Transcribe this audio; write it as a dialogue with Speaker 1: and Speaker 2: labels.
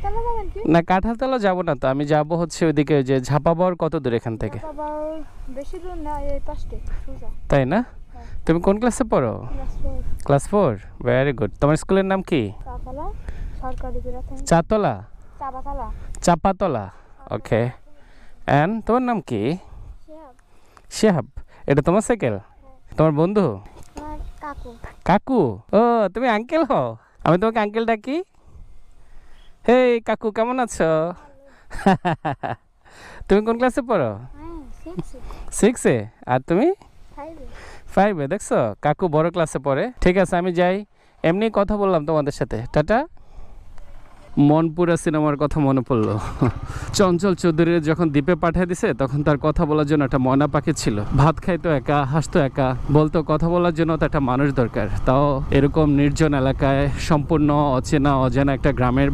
Speaker 1: কাঁঠালতলা যাবেন কি?
Speaker 2: না কাঁঠালতলা যাব না তো, আমি যাব হচ্ছে ওইদিকে ওই যে ঝাপাবর কত দূর এখান থেকে?
Speaker 1: আবার বেশি দূর না, এই পাশে সোজা।
Speaker 2: তাই না? তুমি কোন ক্লাসে পড়ো? ক্লাস 4। Very good. তোমার স্কুলের নাম কি?
Speaker 1: চাপাতলা সরকারি প্রাথমিক।
Speaker 2: চাতলা?
Speaker 1: চাপাতলা।
Speaker 2: চাপাতলা। ওকে। অ্যান্ড তোমার নাম কি? শিহাব। এটা তোমার সাইকেল? তোমার বন্ধু?
Speaker 1: আমার কাকু।
Speaker 2: কাকু? ও তুমি আঙ্কেল হও? আমি তোমাকে আঙ্কেল ডাকি। হেই কাকু, কেমন আছো? তুমি কোন ক্লাসে পড়ো?
Speaker 1: হ্যাঁ, 6
Speaker 2: 6-এ। আর তুমি?
Speaker 1: 5
Speaker 2: 5-এ। দেখছো কাকু বড় ক্লাসে পড়ে। ঠিক আছে আমি যাই, এমনি কথা বললাম তোমাদের সাথে। টাটা। মনপুরা সিনেমার কথা মনে পড়লো। চঞ্চল চৌধুরীর যখন দ্বীপে পাঠিয়ে দিছে তখন তার কথা বলার জন্য একটা ময়না পাখি ছিল। ভাত খাইতো একা, হাসতো একা, বলতো কথা বলার জন্য তো একটা মানুষ দরকার, তাও এরকম নির্জন এলাকায় সম্পূর্ণ অচেনা অজানা একটা গ্রামের